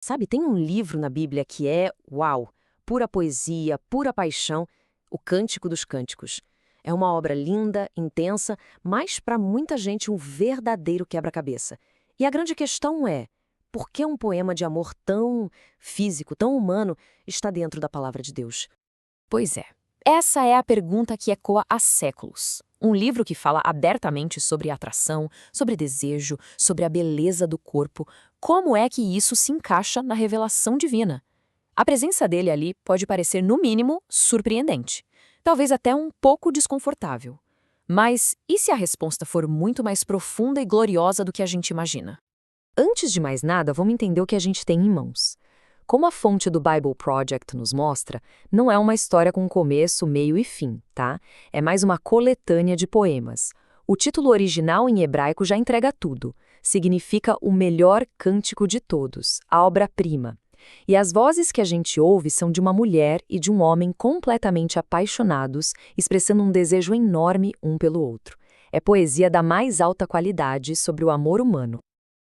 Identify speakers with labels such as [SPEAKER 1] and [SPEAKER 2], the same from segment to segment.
[SPEAKER 1] Sabe, tem um livro na Bíblia que é, uau, pura poesia, pura paixão, o Cântico dos Cânticos. É uma obra linda, intensa, mas para muita gente um verdadeiro quebra-cabeça. E a grande questão é, por que um poema de amor tão físico, tão humano, está dentro da palavra de Deus?
[SPEAKER 2] Pois é. Essa é a pergunta que ecoa há séculos. Um livro que fala abertamente sobre atração, sobre desejo, sobre a beleza do corpo. Como é que isso se encaixa na revelação divina? A presença dele ali pode parecer, no mínimo, surpreendente. Talvez até um pouco desconfortável. Mas e se a resposta for muito mais profunda e gloriosa do que a gente imagina?
[SPEAKER 1] Antes de mais nada, vamos entender o que a gente tem em mãos. Como a fonte do Bible Project nos mostra, não é uma história com começo, meio e fim, tá? É mais uma coletânea de poemas. O título original em hebraico já entrega tudo. Significa o melhor cântico de todos, a obra-prima. E as vozes que a gente ouve são de uma mulher e de um homem completamente apaixonados, expressando um desejo enorme um pelo outro. É poesia da mais alta qualidade sobre o amor humano.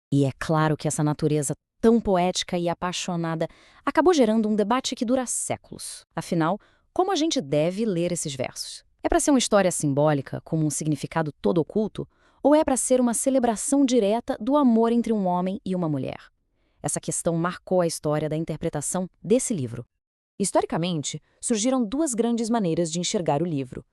[SPEAKER 2] E é claro que essa natureza tão poética e apaixonada acabou gerando um debate que dura séculos. Afinal, como a gente deve ler esses versos? É para ser uma história simbólica, com um significado todo oculto, ou é para ser uma celebração direta do amor entre um homem e uma mulher? Essa questão marcou a história da interpretação desse livro. Historicamente, surgiram duas grandes maneiras de enxergar o livro.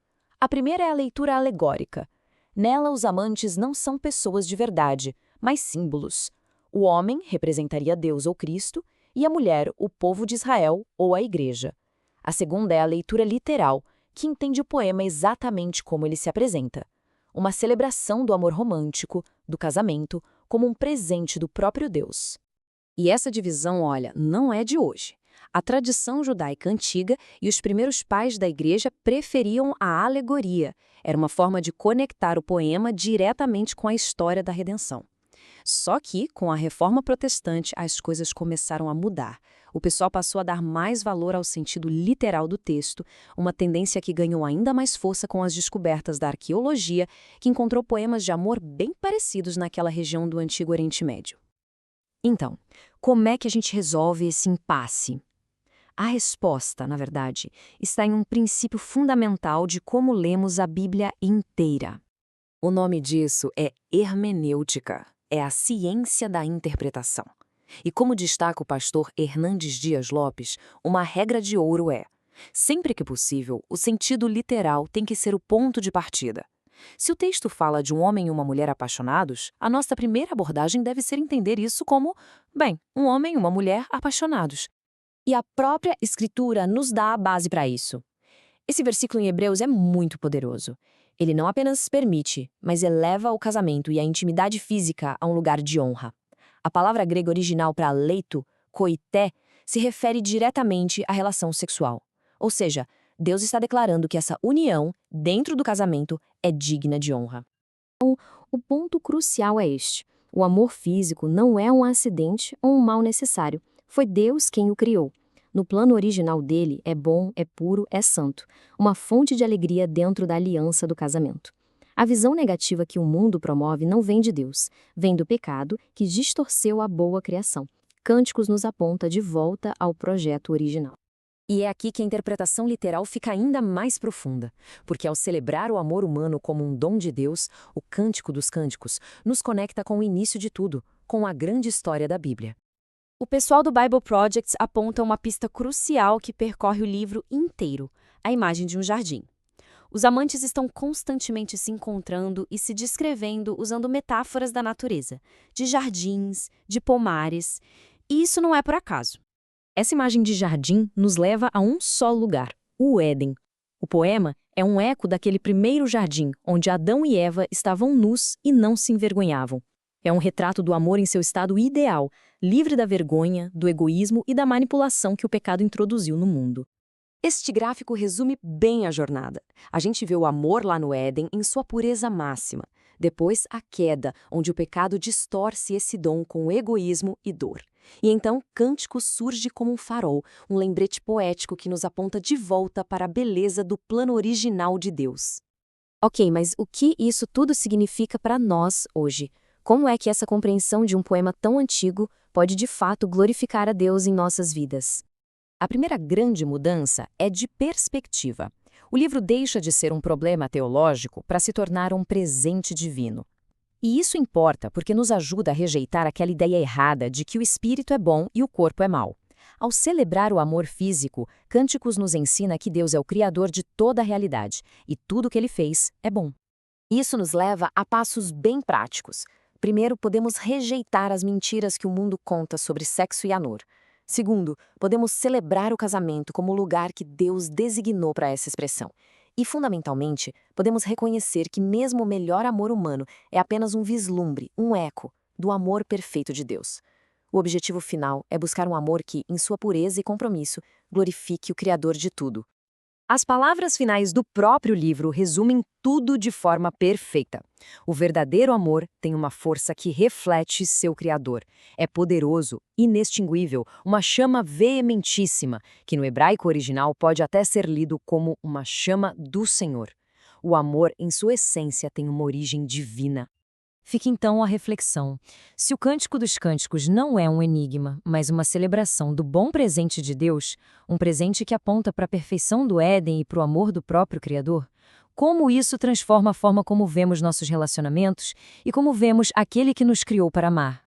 [SPEAKER 2] A primeira é a leitura alegórica. Nela, os amantes não são pessoas de verdade, mas símbolos. O homem representaria Deus ou Cristo e a mulher, o povo de Israel ou a Igreja. A segunda é a leitura literal, que entende o poema exatamente como ele se apresenta. Uma celebração do amor romântico, do casamento, como um presente do próprio Deus. E essa divisão, olha, não é de hoje. A tradição judaica antiga e os primeiros pais da Igreja preferiam a alegoria. Era uma forma de conectar o poema diretamente com a história da redenção. Só que, com a Reforma Protestante, as coisas começaram a mudar. O pessoal passou a dar mais valor ao sentido literal do texto, uma tendência que ganhou ainda mais força com as descobertas da arqueologia, que encontrou poemas de amor bem parecidos naquela região do Antigo Oriente Médio. Então, como é que a gente resolve esse impasse? A resposta, na verdade, está em um princípio fundamental de como lemos a Bíblia inteira. O nome disso é hermenêutica. É a ciência da interpretação. E como destaca o pastor Hernandes Dias Lopes, uma regra de ouro é: sempre que possível, o sentido literal tem que ser o ponto de partida. Se o texto fala de um homem e uma mulher apaixonados, a nossa primeira abordagem deve ser entender isso como, bem, um homem e uma mulher apaixonados. E a própria Escritura nos dá a base para isso. Esse versículo em Hebreus é muito poderoso. Ele não apenas permite, mas eleva o casamento e a intimidade física a um lugar de honra. A palavra grega original para leito, koité, se refere diretamente à relação sexual. Ou seja, Deus está declarando que essa união, dentro do casamento, é digna de honra. Então, o ponto crucial é este. O amor físico não é um acidente ou um mal necessário. Foi Deus quem o criou. No plano original dele, é bom, é puro, é santo. Uma fonte de alegria dentro da aliança do casamento. A visão negativa que o mundo promove não vem de Deus. Vem do pecado que distorceu a boa criação. Cânticos nos aponta de volta ao projeto original. E é aqui que a interpretação literal fica ainda mais profunda, porque ao celebrar o amor humano como um dom de Deus, o Cântico dos Cânticos nos conecta com o início de tudo, com a grande história da Bíblia. O pessoal do Bible Project aponta uma pista crucial que percorre o livro inteiro, a imagem de um jardim. Os amantes estão constantemente se encontrando e se descrevendo usando metáforas da natureza, de jardins, de pomares, e isso não é por acaso. Essa imagem de jardim nos leva a um só lugar, o Éden. O poema é um eco daquele primeiro jardim, onde Adão e Eva estavam nus e não se envergonhavam. É um retrato do amor em seu estado ideal, livre da vergonha, do egoísmo e da manipulação que o pecado introduziu no mundo. Este gráfico resume bem a jornada. A gente vê o amor lá no Éden em sua pureza máxima. Depois, a queda, onde o pecado distorce esse dom com egoísmo e dor. E então, Cântico surge como um farol, um lembrete poético que nos aponta de volta para a beleza do plano original de Deus. Ok, mas o que isso tudo significa para nós hoje? Como é que essa compreensão de um poema tão antigo
[SPEAKER 1] pode de fato glorificar a Deus em nossas vidas.
[SPEAKER 2] A primeira grande mudança é de perspectiva. O livro deixa de ser um problema teológico para se tornar um presente divino. E isso importa porque nos ajuda a rejeitar aquela ideia errada de que o espírito é bom e o corpo é mau. Ao celebrar o amor físico, Cânticos nos ensina que Deus é o criador de toda a realidade e tudo o que ele fez é bom. Isso nos leva a passos bem práticos. Primeiro, podemos rejeitar as mentiras que o mundo conta sobre sexo e amor. Segundo, podemos celebrar o casamento como o lugar que Deus designou para essa expressão. E, fundamentalmente, podemos reconhecer que mesmo o melhor amor humano é apenas um vislumbre, um eco, do amor perfeito de Deus. O objetivo final é buscar um amor que, em sua pureza e compromisso, glorifique o Criador de tudo.
[SPEAKER 1] As palavras finais do próprio livro resumem tudo de forma perfeita. O verdadeiro amor tem uma força que reflete seu Criador. É poderoso, inextinguível, uma chama veementíssima, que no hebraico original pode até ser lido como uma chama do Senhor. O amor, em sua essência, tem uma origem divina. Fica então a reflexão. Se o Cântico dos Cânticos não é um enigma, mas uma celebração do bom presente de Deus, um presente que aponta para a perfeição do Éden e para o amor do próprio Criador, como isso transforma a forma como vemos nossos relacionamentos e como vemos aquele que nos criou para amar?